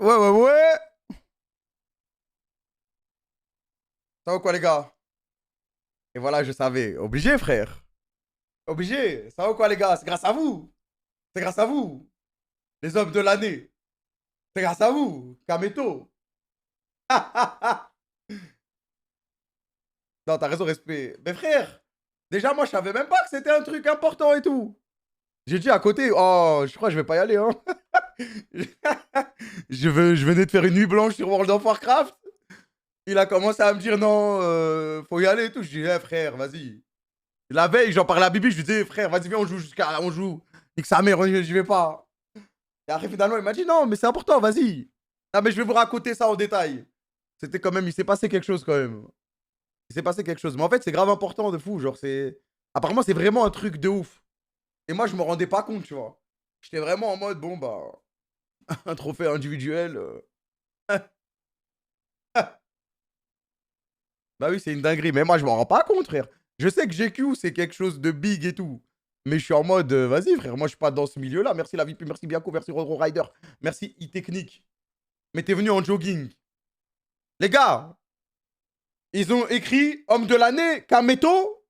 Ouais, ouais, ouais. Ça va quoi, les gars? Et voilà, je savais. Obligé, frère. Obligé. Ça va quoi, les gars? C'est grâce à vous. C'est grâce à vous. Les hommes de l'année. C'est grâce à vous. Kameto. Non, t'as raison, respect. Mais frère, déjà, moi, je savais même pas que c'était un truc important et tout. J'ai dit à côté, oh, je crois que je vais pas y aller, hein. Je venais de faire une nuit blanche sur World of Warcraft. Il a commencé à me dire non, faut y aller et tout. Je dis, eh, frère, vas-y. La veille, j'en parlais à Bibi, je lui disais, frère, vas-y, viens, on joue jusqu'à. On joue. Nique sa mère, j'y vais pas. Et après, finalement, il m'a dit, non, mais c'est important, vas-y. Ah, mais je vais vous raconter ça en détail. C'était quand même, il s'est passé quelque chose quand même. Il s'est passé quelque chose. Mais en fait, c'est grave important de fou. Genre, c'est. Apparemment, c'est vraiment un truc de ouf. Et moi, je me rendais pas compte, tu vois. J'étais vraiment en mode, bon, bah, un trophée individuel. Bah oui, c'est une dinguerie. Mais moi, je m'en rends pas compte, frère. Je sais que GQ, c'est quelque chose de big et tout. Mais je suis en mode, vas-y, frère, moi, je suis pas dans ce milieu-là. Merci la VIP, merci Bianco, merci Rodro Rider, merci e-Technique. Mais t'es venu en jogging. Les gars, ils ont écrit homme de l'année, Kameto.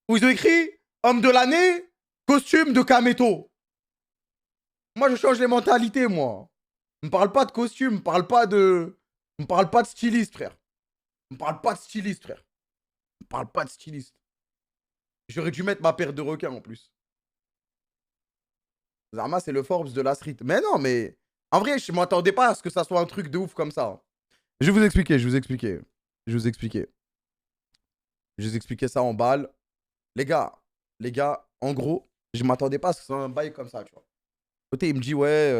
Ou ils ont écrit homme de l'année, costume de Kameto. Moi, je change les mentalités, moi. Me parle pas de costume, me parle pas de styliste, frère. Me parle pas de styliste, frère. Me parle pas de styliste. J'aurais dû mettre ma paire de requins en plus. Zarma, c'est le Forbes de la street. Mais non, mais en vrai, je m'attendais pas à ce que ça soit un truc de ouf comme ça. Je vais vous expliquer, je vais vous expliquer. Je vais vous expliquer. Je vais vous expliquer ça en balle. Les gars, en gros, je m'attendais pas à ce que ce soit un bail comme ça, tu vois. Côté, il me dit, ouais,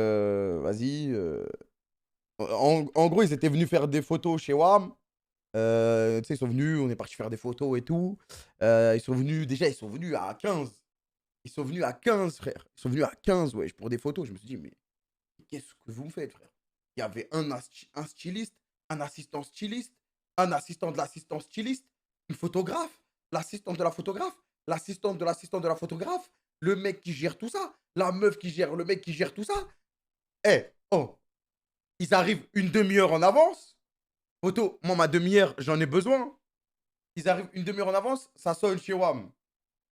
vas-y. En gros, ils étaient venus faire des photos chez WAM. Tu sais, ils sont venus, on est parti faire des photos et tout. Ils sont venus, déjà, ils sont venus à 15. Ils sont venus à 15, frère. Ils sont venus à 15, ouais, pour des photos. Je me suis dit, mais qu'est-ce que vous me faites, frère? Il y avait un styliste, un assistant styliste, un assistant de l'assistant styliste, une photographe, l'assistant de la photographe, l'assistante de l'assistant de la photographe, le mec qui gère tout ça, la meuf qui gère, le mec qui gère tout ça. Eh, oh, ils arrivent une demi-heure en avance. Photo, moi, ma demi-heure, j'en ai besoin. Ils arrivent une demi-heure en avance, ça sonne chez WAM.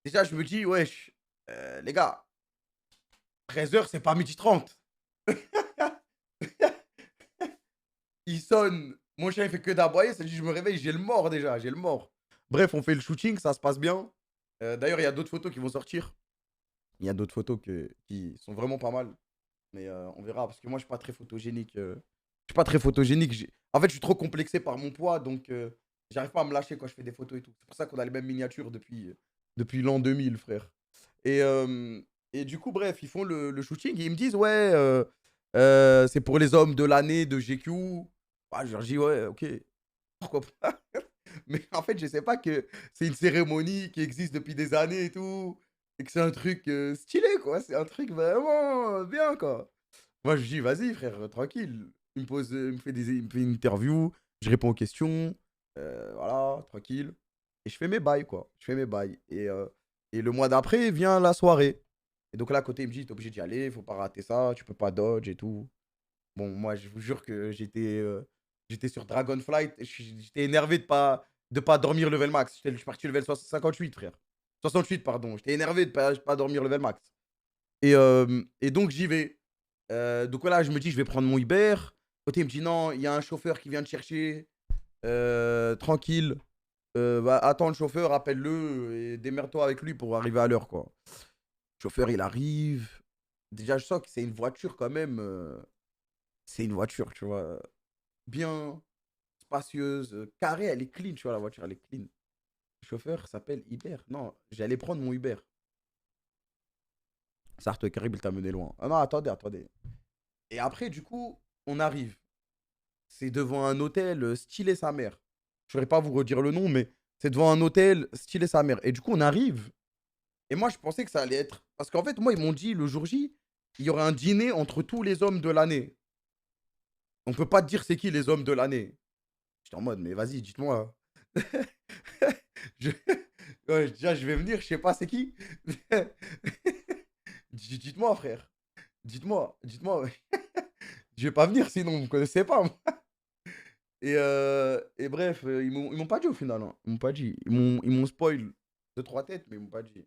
Déjà, je me dis, wesh, les gars, 13h, c'est pas midi 30. Il sonne, mon chien il fait que d'aboyer, ça dit je me réveille, j'ai le mort déjà, j'ai le mort. Bref, on fait le shooting, ça se passe bien. D'ailleurs, il y a d'autres photos qui vont sortir. Il y a d'autres photos qui sont vraiment pas mal. Mais on verra, parce que moi, je suis pas très photogénique. Je suis pas très photogénique. En fait, je suis trop complexé par mon poids, donc j'arrive pas à me lâcher quand je fais des photos et tout. C'est pour ça qu'on a les mêmes miniatures depuis l'an 2000, frère. Et, euh, et du coup, bref, ils font le shooting et ils me disent, ouais, c'est pour les hommes de l'année de GQ. Ah, je leur dis, ouais, ok, pourquoi pas. Mais en fait, je sais pas que c'est une cérémonie qui existe depuis des années et tout. Et que c'est un truc stylé, quoi. C'est un truc vraiment bien, quoi. Moi, je dis, vas-y, frère, tranquille. Il me pose, il me fait une interview, je réponds aux questions, voilà, tranquille. Et je fais mes bails, quoi. Je fais mes bails. Et le mois d'après, vient la soirée. Et donc là, à côté, il me dit, t'es obligé d'y aller, faut pas rater ça, tu peux pas dodge et tout. Bon, moi, je vous jure que j'étais sur Dragonflight. J'étais énervé de pas dormir level max. Je suis parti level 58, frère. 68, pardon. J'étais énervé de pas dormir level max. Et donc, j'y vais. Donc là, je me dis, je vais prendre mon Uber. Côté, il me dit, non, il y a un chauffeur qui vient te chercher. Tranquille. Bah, attends le chauffeur, appelle-le et démerde-toi avec lui pour arriver à l'heure, quoi. Le chauffeur, il arrive. Déjà, je sens que c'est une voiture quand même. C'est une voiture, tu vois. Bien spacieuse, carrée, elle est clean, tu vois, la voiture, elle est clean. Le chauffeur s'appelle Uber. Non, j'allais prendre mon Uber. Sartre Carib, il t'a mené loin. Ah non, attendez, attendez. Et après, du coup, on arrive. C'est devant un hôtel stylé sa mère. Je ne saurais pas vous redire le nom, mais c'est devant un hôtel stylé sa mère. Et du coup, on arrive. Et moi, je pensais que ça allait être. Parce qu'en fait, moi, ils m'ont dit le jour J, il y aurait un dîner entre tous les hommes de l'année. On peut pas te dire c'est qui les hommes de l'année. J'étais en mode, mais vas-y, dites-moi. Je- Ouais, déjà, je vais venir, je sais pas c'est qui. Dites-moi, frère. Dites-moi, dites-moi. Je vais pas venir sinon, vous me connaissez pas, moi. Et bref, ils m'ont pas dit au final, hein. Ils m'ont pas dit. Ils m'ont spoil deux trois têtes, mais ils m'ont pas dit.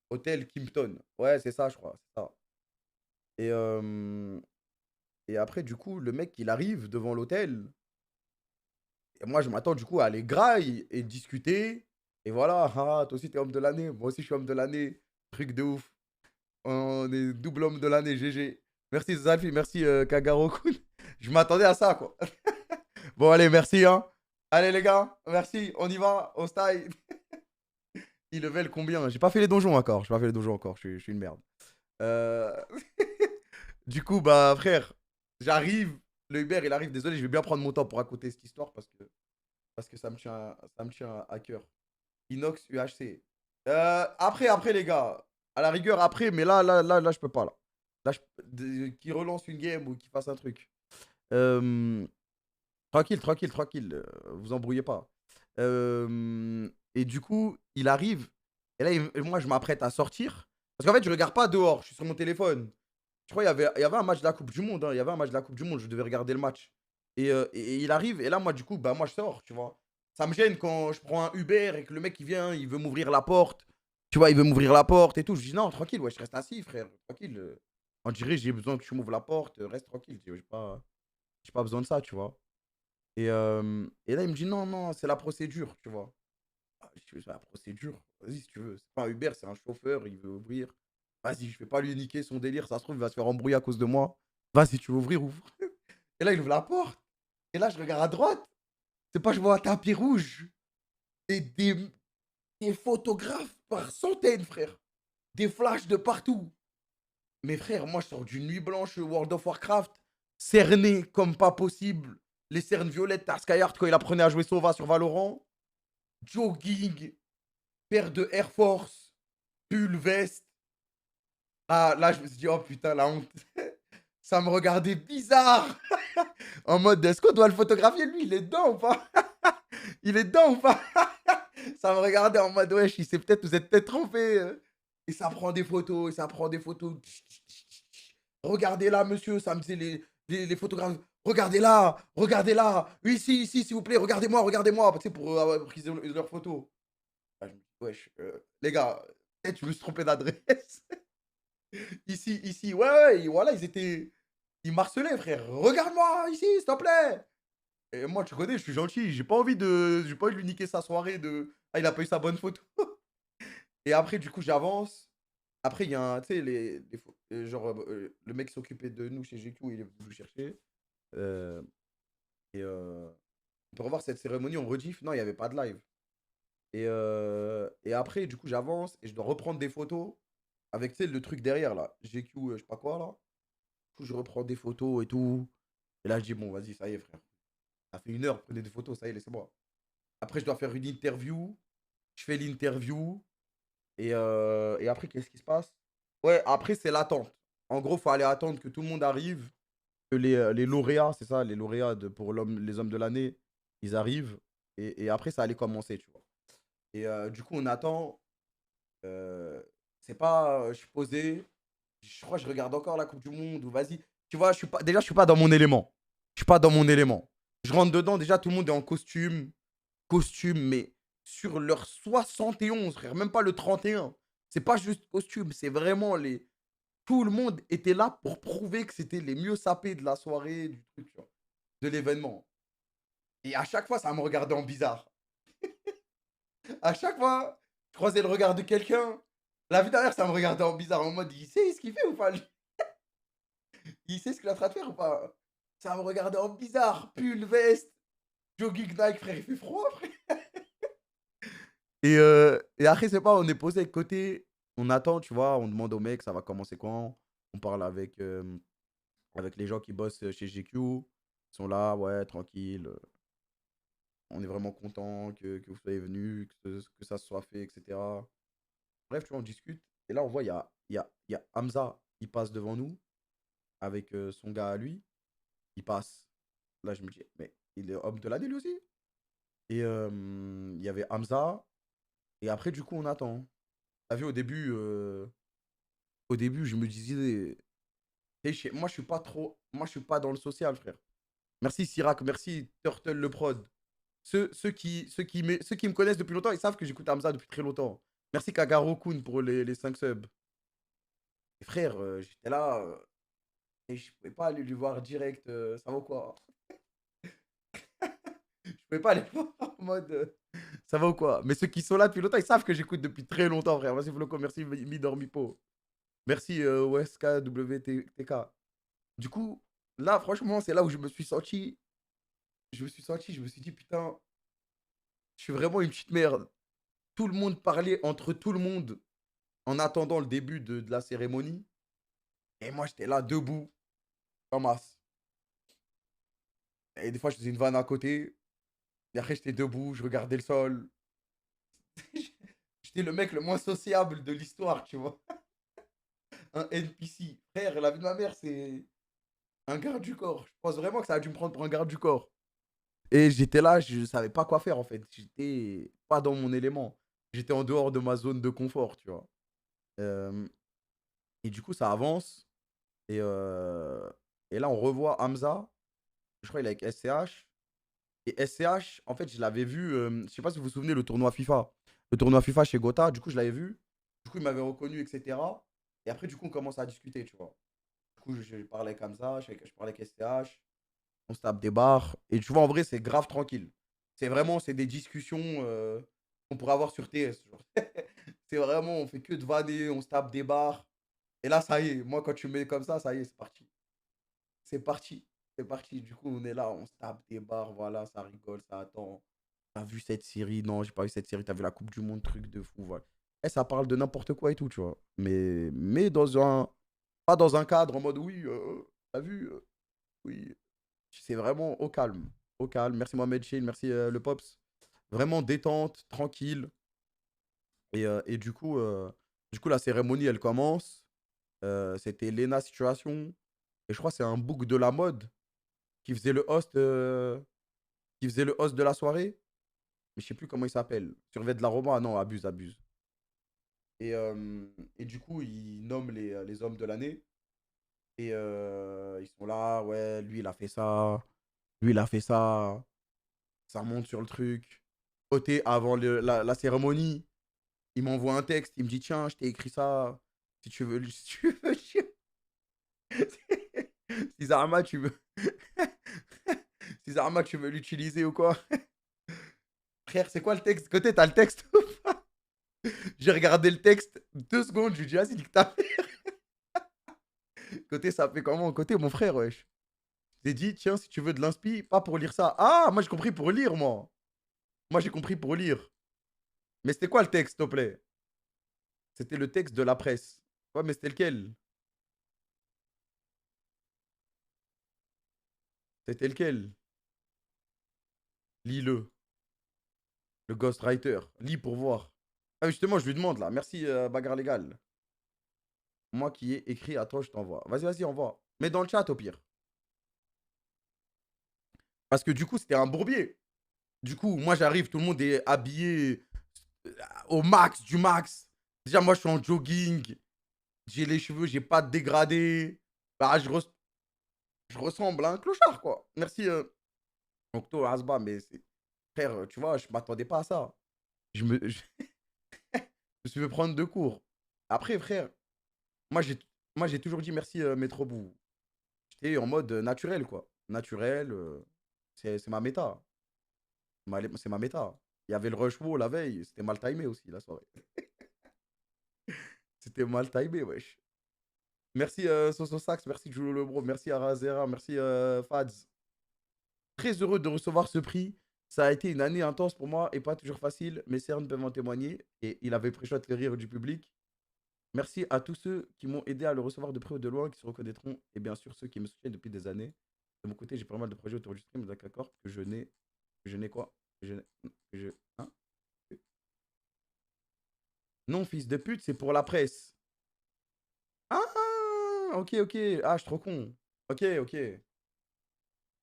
Hôtel Kimpton. Ouais, c'est ça, je crois, c'est ça. Et, et après, du coup, le mec, il arrive devant l'hôtel. Et moi, je m'attends, du coup, à aller graille et discuter. Et voilà, ah, toi aussi, t'es homme de l'année. Moi aussi, je suis homme de l'année. Truc de ouf. On est double homme de l'année, GG. Merci Zalfi, merci Kagaro-kun. Je m'attendais à ça, quoi. Bon, allez, merci, hein. Allez, les gars, merci, on y va, on style. Il level combien? J'ai pas fait les donjons encore, j'ai pas fait les donjons encore, je suis une merde. Euh, Du coup, bah, frère, j'arrive, le Uber, il arrive, désolé, je vais bien prendre mon temps pour raconter cette histoire parce que ça me tient à cœur. Inox UHC. Après, les gars, à la rigueur, après, mais là, je peux pas, là. Là, qui relance une game ou qui fasse un truc. Euh, Tranquille, tranquille, tranquille, vous embrouillez pas. Et du coup, il arrive, et là, moi, je m'apprête à sortir. Parce qu'en fait, je regarde pas dehors, je suis sur mon téléphone. Je crois qu'il y avait un match de la Coupe du Monde, hein, il y avait un match de la Coupe du Monde, je devais regarder le match. Et il arrive, et là, moi, du coup, bah, moi, je sors, tu vois. Ça me gêne quand je prends un Uber et que le mec, il vient, il veut m'ouvrir la porte. Tu vois, il veut m'ouvrir la porte et tout. Je dis non, tranquille, ouais, je reste assis, frère, tranquille. On dirait, j'ai besoin que tu m'ouvres la porte, reste tranquille, j'ai pas besoin de ça, tu vois. Et là, il me dit non, non, c'est la procédure, tu vois. Ah, je dis, c'est la procédure, vas-y si tu veux. C'est pas un Uber, c'est un chauffeur, il veut ouvrir. Vas-y, je vais pas lui niquer son délire, ça se trouve, il va se faire embrouiller à cause de moi. Vas-y, tu veux ouvrir, ouvre. Et là, il ouvre la porte. Et là, je regarde à droite. C'est pas, je vois un tapis rouge. Et des photographes par centaines, frère. Des flashs de partout. Mais frère, moi, je sors d'une nuit blanche World of Warcraft, cerné comme pas possible. Les cernes violettes à Skyheart quand il apprenait à jouer Sova sur Valorant. Jogging, paire de Air Force, pull, veste. Ah, là, je me suis dit, oh putain, la honte. Ça me regardait bizarre. En mode, est-ce qu'on doit le photographier? Lui, il est dedans ou pas? Il est dedans ou pas? Ça me regardait en mode, wesh, vous êtes peut-être trompé. Et ça prend des photos, et ça prend des photos. Regardez là, monsieur, ça me faisait les photographes. Regardez là, regardez là. Oui, ici, ici, s'il vous plaît, regardez-moi, regardez-moi. Tu sais, pour qu'ils aient leurs photos. Ah, je me dis, wesh, les gars, peut-être je me suis trompé d'adresse. Ici, ici, ouais, ouais, et voilà, ils m'harcelaient, frère. Regarde-moi ici, s'il te plaît. Et moi, tu connais, je suis gentil. J'ai pas envie de lui niquer sa soirée de. Ah, il a pas eu sa bonne photo. Et après, du coup, j'avance. Après, il y a un, tu sais, genre, le mec qui s'occupait de nous chez GQ, il est venu nous chercher. Euh, pour revoir cette cérémonie, on rediff. Non, il n'y avait pas de live. Et après, du coup, j'avance et je dois reprendre des photos avec, tu sais, le truc derrière, là. GQ, je sais pas quoi, là. Du coup, je reprends des photos et tout. Et là, je dis, bon, vas-y, ça y est, frère. Ça fait 1 heure, prenez des photos, ça y est, laissez-moi. Après, je dois faire une interview. Je fais l'interview. Et après, qu'est-ce qui se passe? Ouais, après, c'est l'attente. En gros, il faut aller attendre que tout le monde arrive. Que les lauréats, c'est ça, les lauréats pour les hommes de l'année, ils arrivent. Et après, ça allait commencer, tu vois. Et du coup, on attend. euh, c'est pas, je suis posé. Je crois que je regarde encore la Coupe du Monde. Ou vas-y. Tu vois, déjà, je suis pas dans mon élément. Je suis pas dans mon élément. Je rentre dedans, déjà, tout le monde est en costume. Costume, mais sur leur 71, frère, même pas le 31. C'est pas juste costume, c'est vraiment les. Tout le monde était là pour prouver que c'était les mieux sapés de la soirée, du truc, tu vois, de l'événement. Et à chaque fois, ça me regardait en bizarre. À chaque fois, je croisais le regard de quelqu'un. La vie derrière, ça me regardait en bizarre, en mode, il sait ce qu'il fait ou pas, lui? Il sait ce qu'il est en train de faire ou pas? Ça me regardait en bizarre. Pull, veste, jogging Nike, frère, il fait froid, frère. Et après, c'est pas, on est posé de côté, on attend, tu vois, on demande au mec, ça va commencer quand? On parle avec les gens qui bossent chez GQ. Ils sont là, ouais, tranquille. On est vraiment content que vous soyez venus, que ça se soit fait, etc. Bref, tu vois, on discute. Et là, on voit, il y a Hamza, il passe devant nous avec son gars à lui. Il passe. Là, je me dis, mais il est homme de l'année lui aussi. Et il y avait Hamza. Et après, du coup, on attend. T'as vu, au début, je me disais, Moi, je suis pas trop. Moi, je suis pas dans le social, frère. Merci Sirac, merci Turtle le prod. Ceux qui me connaissent depuis longtemps, ils savent que j'écoute Hamza depuis très longtemps. Merci Kagaro Kun pour les 5 subs. Et frère, j'étais là et je pouvais pas aller lui voir direct. Ça va ou quoi? Je pouvais pas aller le voir en mode. Ça va ou quoi? Mais ceux qui sont là depuis longtemps, ils savent que j'écoute depuis très longtemps, frère. Merci Floco, merci Midormipo. Merci OSKWTK. Du coup, là, franchement, c'est là où je me suis senti. Je me suis dit, putain, je suis vraiment une petite merde. Tout le monde parlait entre tout le monde en attendant le début de la cérémonie. Et moi, j'étais là, debout, en masse. Et des fois, je faisais une vanne à côté. Et après, j'étais debout, je regardais le sol. J'étais le mec le moins sociable de l'histoire, tu vois. Un NPC. Frère, la vie de ma mère, c'est un garde du corps. Je pense vraiment que ça a dû me prendre pour un garde du corps. Et j'étais là, je savais pas quoi faire, en fait. J'étais pas dans mon élément. J'étais en dehors de ma zone de confort, tu vois. Euh, et du coup, ça avance. Et, euh, et là, on revoit Hamza. Je crois qu'il est avec SCH. Et SCH, en fait, je l'avais vu. Je sais pas si vous vous souvenez, le tournoi FIFA. Le tournoi FIFA chez Gotha, du coup, je l'avais vu. Du coup, il m'avait reconnu, etc. Et après, du coup, on commence à discuter, tu vois. Du coup, je parlais comme ça, je parlais avec SCH. On se tape des barres. Et tu vois, en vrai, c'est grave tranquille. C'est des discussions qu'on pourrait avoir sur TS. Genre. C'est vraiment, on fait que de vanner, on se tape des barres. Et là, ça y est, moi, quand tu me mets comme ça y est, c'est parti. C'est parti. C'est parti. Du coup, on est là, on se tape des barres, voilà, ça rigole, ça attend. T'as vu cette série? Non, j'ai pas vu cette série. T'as vu la Coupe du Monde, truc de fou, voilà. Et ça parle de n'importe quoi et tout, tu vois. Mais pas dans un cadre en mode, oui, t'as vu? Oui. C'est vraiment au calme. Au calme. Merci Mohamed Chine, merci le Pops. Vraiment détente, tranquille. Et du coup, la cérémonie, elle commence. C'était Lena Situation. Et je crois que c'est un book de la mode qui faisait le host, de la soirée. Mais je sais plus comment il s'appelle. Survêt de la Roma. Non, abuse, abuse. Et du coup, ils nomment les hommes de l'année. Et ils sont là, ouais, lui, il a fait ça. Lui, il a fait ça. Ça remonte sur le truc. Côté avant la cérémonie, il m'envoie un texte. Il me dit, tiens, je t'ai écrit ça. Si tu veux, si tu veux. Si Zarma, tu veux. Si Zarma, tu veux l'utiliser ou quoi. Frère, c'est quoi le texte? Côté, t'as le texte ou pas? J'ai regardé le texte 2 secondes. Je lui dis, vas-y, nique ta mère. Côté, ça fait comment? Côté, mon frère, wesh. J'ai dit, tiens, si tu veux de l'inspi, pas pour lire ça. Ah, moi, j'ai compris pour lire, moi. Moi, j'ai compris pour lire. Mais c'était quoi le texte, s'il te plaît? C'était le texte de la presse. Ouais, mais c'était lequel? C'était lequel? Lis-le. Le ghostwriter. Lis pour voir. Ah, justement, je lui demande là. Merci, bagarre légale. Moi qui ai écrit, à toi, je t'envoie. Vas-y, vas-y, envoie. Mets dans le chat au pire. Parce que du coup, c'était un bourbier. Du coup, moi, j'arrive, tout le monde est habillé au max du max. Déjà, moi, je suis en jogging. J'ai les cheveux, j'ai pas de dégradé. Bah, je ressemble à un clochard, quoi. Merci, Octo Asba, mais frère, tu vois, je m'attendais pas à ça. Je me suis fait prendre 2 cours. Après, frère, moi, j'ai moi j'ai toujours dit merci, Maître Bou. J'étais en mode naturel, quoi. Naturel, c'est ma méta. C'est ma méta. Il y avait le rush Wo la veille, c'était mal timé aussi, la soirée. C'était mal timé, wesh. Merci, Soso Sax, merci, Jules Lebro, merci, Arazera, merci, Fads. Très heureux de recevoir ce prix. Ça a été une année intense pour moi et pas toujours facile. Mes cernes peuvent en témoigner. Et il avait préchote les rires du public. Merci à tous ceux qui m'ont aidé à le recevoir de près ou de loin, qui se reconnaîtront. Et bien sûr, ceux qui me soutiennent depuis des années. De mon côté, j'ai pas mal de projets autour du stream, d'accord, que je n'ai quoi que je, n'ai- que je, hein. Non, fils de pute, c'est pour la presse. Ah, ok, ok. Ah, je suis trop con. Ok, ok.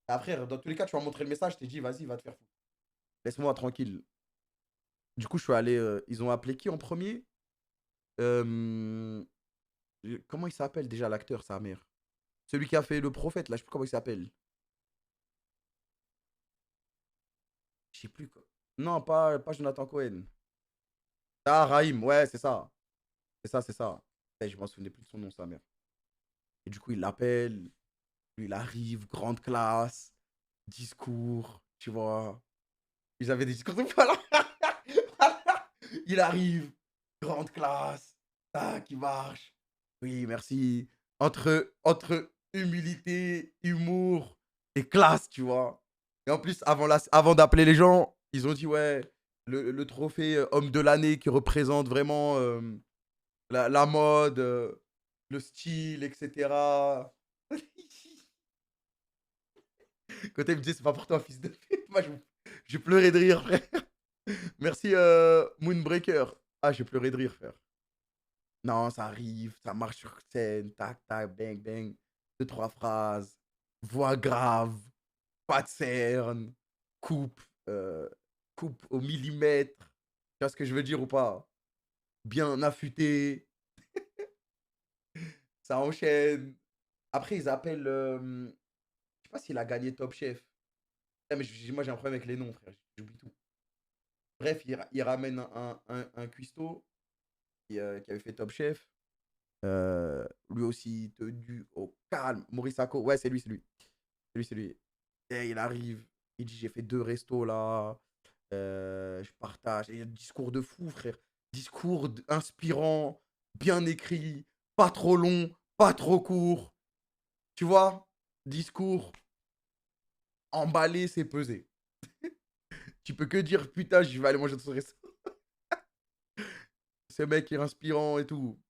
Après, dans tous les cas, tu m'as montré le message, je t'ai dit, vas-y, va te faire foutre. Laisse-moi tranquille. Du coup, je suis allé. Ils ont appelé qui en premier? Comment il s'appelle déjà l'acteur, sa mère? Celui qui a fait le prophète, là, je sais plus comment il s'appelle. Je sais plus quoi. Non, pas Jonathan Cohen. Ah, Raïm, ouais, c'est ça. C'est ça, c'est ça. Eh, je m'en souvenais plus de son nom, sa mère. Et du coup, il l'appelle. Lui, il arrive, grande classe, discours, tu vois. Ils avaient des discours de voilà. Voilà. Il arrive, grande classe, tac, il marche. Oui, merci. Entre humilité, humour et classe, tu vois. Et en plus, avant d'appeler les gens, ils ont dit, ouais, le trophée homme de l'année qui représente vraiment la mode, le style, etc. Quand il me dit, c'est pas pour toi, fils de pute, moi, j'ai pleuré de rire, frère. Merci, Moonbreaker. Ah, j'ai pleuré de rire, frère. Non, ça arrive, ça marche sur scène, tac, tac, bang, bang. Deux, trois phrases, voix grave, pas de cerne, coupe, euh, coupe au millimètre. Tu vois ce que je veux dire ou pas? Bien affûté, ça enchaîne. Après, ils appellent. Je sais pas s'il a gagné Top Chef. Ah, mais moi, j'ai un problème avec les noms, frère. J'oublie tout. Bref, il ramène un cuistot qui avait fait Top Chef. Lui aussi, tenu au calme. Maurice Sacco, ouais, c'est lui, c'est lui. C'est lui, c'est lui. Et il arrive, il dit j'ai fait 2 restos là, je partage. Et il y a un discours de fou, frère. Discours inspirant, bien écrit, pas trop long, pas trop court. Tu vois? Discours emballé, c'est pesé. Tu peux que dire putain, je vais aller manger dans ce resto. Ce mec est inspirant et tout.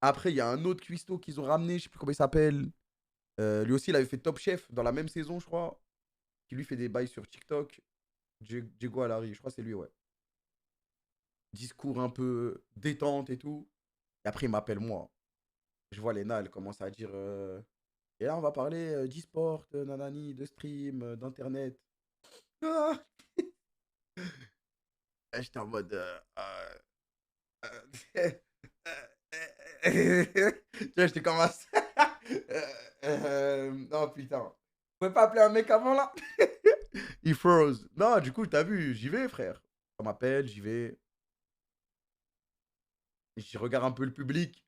Après, il y a un autre cuistot qu'ils ont ramené, je sais plus comment il s'appelle. Lui aussi, il avait fait Top Chef dans la même saison, je crois. Qui lui fait des bails sur TikTok. Diego Alari, je crois que c'est lui, ouais. Discours un peu détente et tout. Et après, il m'appelle moi. Je vois Léna, elle commence à dire et là, on va parler d'e-sport, nanani, de stream, d'internet. Ah. Et j'étais en mode. Tu vois, j'étais comme ça. Non, putain. Vous pouvez pas appeler un mec avant là? Il froze. Non, du coup, t'as vu, j'y vais, frère. On m'appelle, j'y vais. Je regarde un peu le public.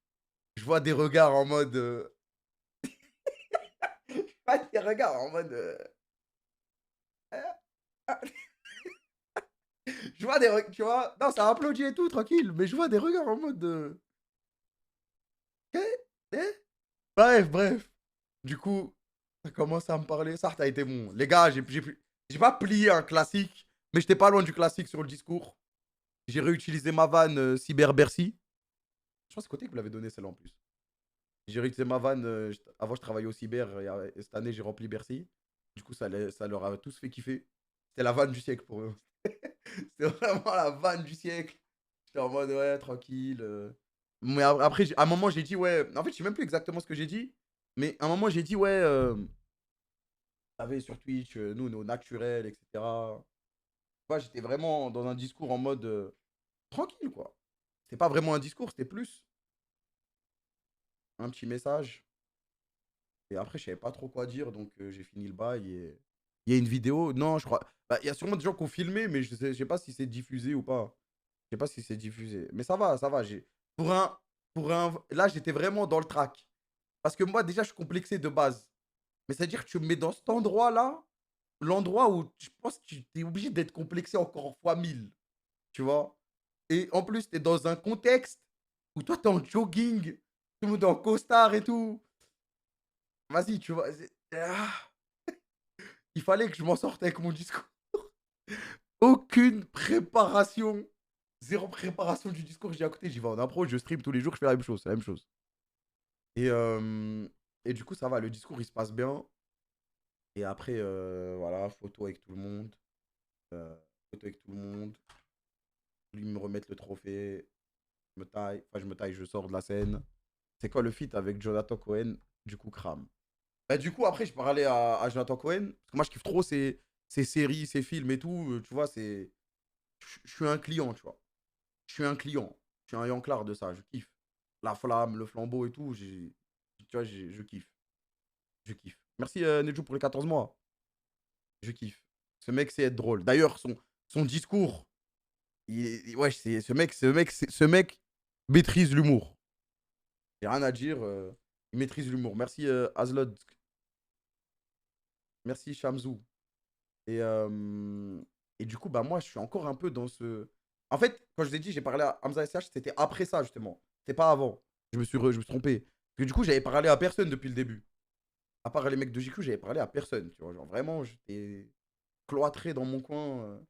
Je vois des regards en mode. Pas des regards en mode. Ah. Je vois des regards. Tu vois? Non, ça applaudit et tout, tranquille. Mais je vois des regards en mode. Eh, eh. Bref, bref. Du coup, ça commence à me parler. Ça, t'as été bon. Les gars, j'ai pas plié un classique, mais j'étais pas loin du classique sur le discours. J'ai réutilisé ma vanne Cyber Bercy. Je pense que c'est Côté que vous l'avez donné celle-là en plus. J'ai réutilisé ma vanne. Avant, je travaillais au cyber. Et cette année, j'ai rempli Bercy. Du coup, ça leur a tous fait kiffer. C'était la vanne du siècle pour eux. C'était vraiment la vanne du siècle. J'étais en mode, ouais, tranquille. Mais après, à un moment, j'ai dit, ouais. En fait, je sais même plus exactement ce que j'ai dit. Mais à un moment, j'ai dit, ouais. Vous savez, sur Twitch, nous, on est au naturel, etc. Moi, j'étais vraiment dans un discours en mode tranquille, quoi. C'était pas vraiment un discours, c'était plus un petit message. Et après, je savais pas trop quoi dire, donc j'ai fini le bail. Et il y a une vidéo, non, je crois. Bah, il y a sûrement des gens qui ont filmé, mais je sais pas si c'est diffusé ou pas. Je sais pas si c'est diffusé. Mais ça va, ça va. Pour un, Là, j'étais vraiment dans le track. Parce que moi, déjà, je suis complexé de base. Mais c'est-à-dire que tu me mets dans cet endroit-là, l'endroit où je pense que tu es obligé d'être complexé encore fois 1000. Tu vois? Et en plus, tu es dans un contexte où toi, tu es en jogging, tout le monde est en costard et tout. Vas-y, tu vois. Il fallait que je m'en sorte avec mon discours. Aucune préparation. Zéro préparation du discours. Je dis à côté, j'y vais en impro, je stream tous les jours, je fais la même chose. C'est la même chose. Et, du coup, ça va. Le discours, il se passe bien. Et après, voilà, photo avec tout le monde. euh, Photo avec tout le monde. Lui me remettre le trophée. Je me taille. Enfin, je me taille, je sors de la scène. C'est quoi le feat avec Jonathan Cohen? Du coup, crame. Bah, du coup, après, je parlais à Jonathan Cohen. Parce que moi, je kiffe trop ces séries, ces films et tout. Tu vois, c'est. Je suis un client, tu vois. Je suis un client. Je suis un yanclard de ça. Je kiffe. La flamme, le flambeau et tout. Tu vois, je kiffe. Je kiffe. Merci Neju pour les 14 mois. Je kiffe. Ce mec, c'est être drôle. D'ailleurs, son discours, ouais, ce mec maîtrise l'humour. J'ai rien à dire. Il maîtrise l'humour. Merci Azlod. Merci Shamzou. Et, euh, et du coup, bah, moi, je suis encore un peu dans ce. En fait, quand je vous ai dit, j'ai parlé à Hamza SH, c'était après ça, justement. C'était pas avant. Je me suis trompé. Parce que du coup, j'avais parlé à personne depuis le début. À part les mecs de JQ, j'avais parlé à personne. Tu vois, genre vraiment, j'étais cloîtré dans mon coin.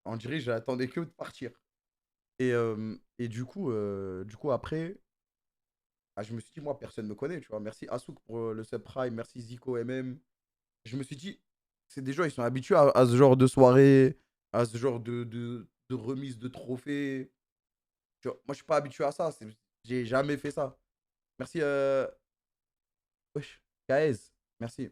On dirait que j'attendais que de partir. Et du coup, après, ah, je me suis dit, moi, personne ne me connaît, tu vois. Merci Asouk pour le subprime, merci Zico MM. Je me suis dit, c'est des gens, ils sont habitués à ce genre de soirée, à ce genre de remise de trophées. Tu vois, moi, je suis pas habitué à ça. J'ai jamais fait ça. Merci, wesh, Kaez. Merci.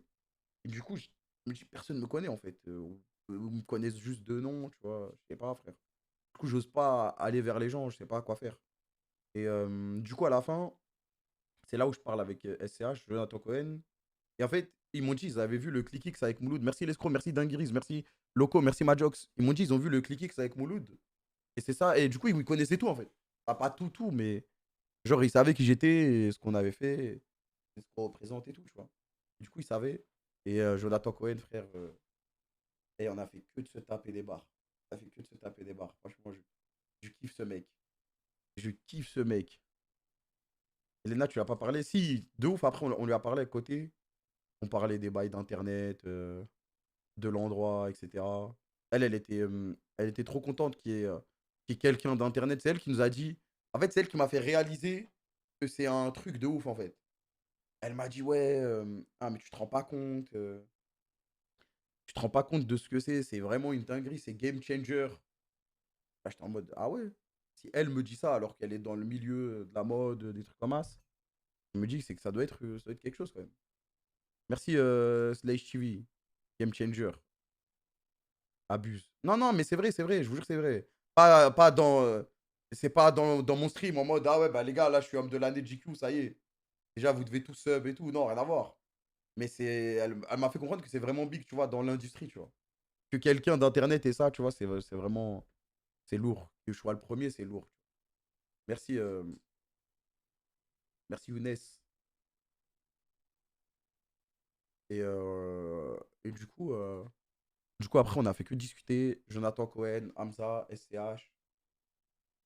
Et du coup, je me dis, personne ne me connaît, en fait. Ou me connaissent juste de nom, tu vois. Je sais pas, frère. Du coup, j'ose pas aller vers les gens, je sais pas quoi faire. Et du coup, à la fin, c'est là où je parle avec SCH, Jonathan Cohen. Et en fait, ils m'ont dit, ils avaient vu le ClickX avec Mouloud. Merci l'escroc, merci Dinguiris, merci Loco, merci Majox. Ils m'ont dit, ils ont vu le ClickX avec Mouloud. Et c'est ça. Et du coup, ils connaissaient tout, en fait. Pas tout, tout, mais genre, ils savaient qui j'étais, et ce qu'on avait fait, et ce qu'on représente et tout, tu vois. Du coup, ils savaient. Et Jonathan Cohen, frère, et on a fait que de se taper des barres. On a fait que de se taper des barres. Franchement, je kiffe ce mec. Je kiffe ce mec. Elena, tu lui as pas parlé? Si, de ouf. Après, on lui a parlé à côté. On parlait des bails d'internet, de l'endroit, etc. Elle était trop contente qu'il y ait quelqu'un d'internet. C'est elle qui nous a dit. En fait, c'est elle qui m'a fait réaliser que c'est un truc de ouf, en fait. Elle m'a dit, ouais, ah, mais tu te rends pas compte. Tu te rends pas compte de ce que c'est. C'est vraiment une dinguerie. C'est game changer. Là, j'étais en mode, ah ouais. Si elle me dit ça alors qu'elle est dans le milieu de la mode, des trucs comme ça, je me dis que c'est que ça doit être quelque chose quand même. Merci Slash TV, Game Changer. Abuse. Non, non, mais c'est vrai, je vous jure, c'est vrai. Pas dans. C'est pas dans mon stream en mode, ah ouais, bah les gars, là, je suis homme de l'année de GQ, ça y est. Déjà, vous devez tous sub et tout. Non, rien à voir. Mais elle m'a fait comprendre que c'est vraiment big, tu vois, dans l'industrie, tu vois. Que quelqu'un d'internet et ça, tu vois, c'est vraiment. C'est lourd. Que je sois le premier, c'est lourd. Merci, merci Younes. Et, et du coup, après, on a fait que discuter. Jonathan Cohen, Hamza, SCH.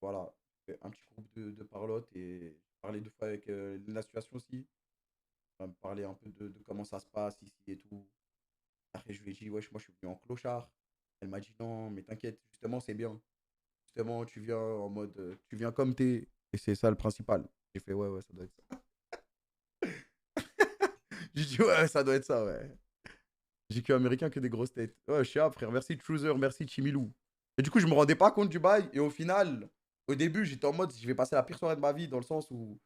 Voilà. Un petit groupe de parlotte et parler deux fois avec la situation aussi. On va me parler un peu de comment ça se passe ici et tout. Après, je lui ai dit, wesh, moi, je suis venu en clochard. Elle m'a dit, non, mais t'inquiète, justement, c'est bien. Justement, tu viens en mode, tu viens comme t'es. Et c'est ça le principal. J'ai fait, ouais, ouais, ça doit être ça. J'ai dit, ouais, ça doit être ça, ouais. J'ai que américain que des grosses têtes. Ouais, je suis là, frère. Merci Truzer, merci Chimilou. Et du coup, je me rendais pas compte du bail. Et au final, au début, j'étais en mode, je vais passer la pire soirée de ma vie dans le sens où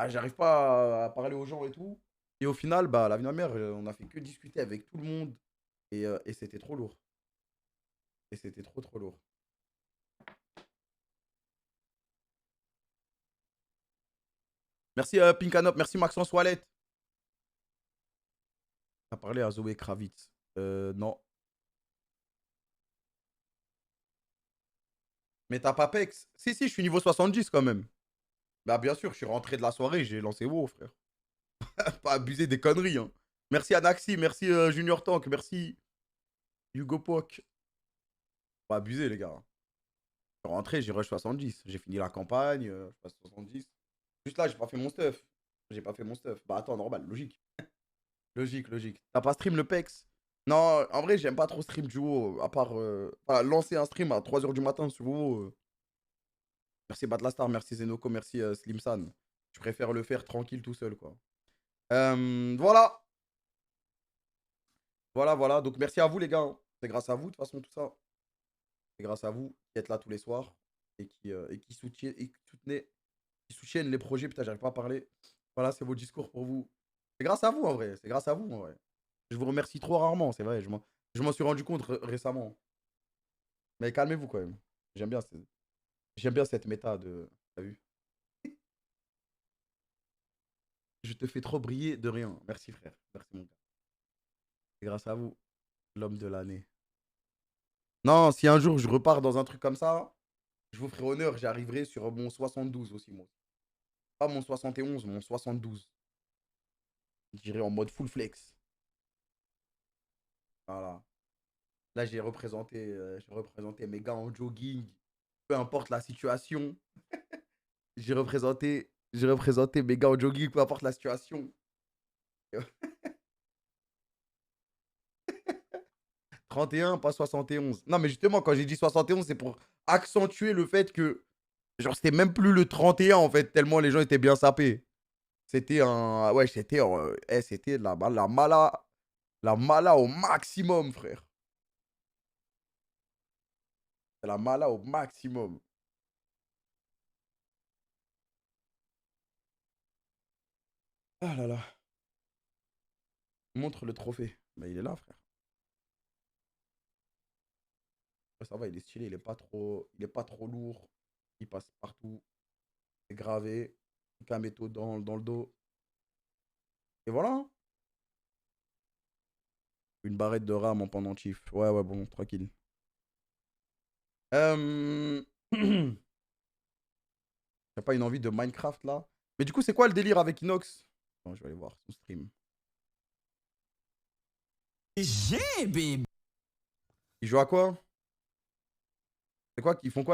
j'arrive pas à parler aux gens et tout. Et au final, bah, la vie de ma mère, on a fait que discuter avec tout le monde. Et c'était trop lourd. Et c'était trop, trop lourd. Merci Pinkanop, merci Maxence Wallet. T'as parlé à Zoé Kravitz. Non. Mais t'as pas Pex? Si, si, je suis niveau 70 quand même. Bah, bien sûr, je suis rentré de la soirée, j'ai lancé WoW, frère. Pas abuser des conneries, hein. Merci Anaxi, merci Junior Tank, merci Hugo Pock. Pas abuser, les gars. Je suis rentré, j'ai rush 70. J'ai fini la campagne, je passe 70. Juste là, j'ai pas fait mon stuff. J'ai pas fait mon stuff. Bah attends, normal, logique. Logique, logique. T'as pas stream le PEX? Non, en vrai, j'aime pas trop stream du WoW, à part voilà, lancer un stream à 3h du matin sur WoW. Merci Batlastar, merci Zenoko, merci Slimsan. Je préfère le faire tranquille tout seul, quoi. Voilà. Voilà, voilà. Donc merci à vous, les gars, hein. C'est grâce à vous, de toute façon, tout ça. C'est grâce à vous qui êtes là tous les soirs et qui soutiennent les projets. Putain, j'arrive pas à parler. Voilà, c'est vos discours pour vous. C'est grâce à vous, en vrai. C'est grâce à vous, en vrai. Je vous remercie trop rarement, c'est vrai. Je m'en suis rendu compte récemment. Mais calmez-vous quand même. J'aime bien, j'aime bien cette méta de. T'as vu? Je te fais trop briller de rien. Merci, frère. Merci, mon gars. C'est grâce à vous, l'homme de l'année. Non, si un jour je repars dans un truc comme ça, je vous ferai honneur. J'arriverai sur mon 72 aussi, moi. Pas mon 71, mon 72. J'irai en mode full flex. Voilà. Là, j'ai représenté mes gars en jogging. Peu importe la situation. J'ai représenté mes gars en jogging, peu importe la situation. 31, pas 71. Non, mais justement, quand j'ai dit 71, c'est pour accentuer le fait que, genre, c'était même plus le 31, en fait, tellement les gens étaient bien sapés. C'était un. Ouais, c'était la mala au maximum, frère. C'est la mala au maximum. Ah là là. Montre le trophée. Bah, il est là, frère. Ouais, ça va, il est stylé, il est pas trop lourd. Il passe partout. C'est gravé. Un métaux dans le dos. Et voilà, hein. Une barrette de rame en pendentif. Ouais, ouais, bon, tranquille. T'as pas une envie de Minecraft là? Mais du coup, c'est quoi le délire avec Inox? Attends, je vais aller voir son stream. J'ai, baby. Ils jouent à quoi? C'est quoi? Ils font quoi?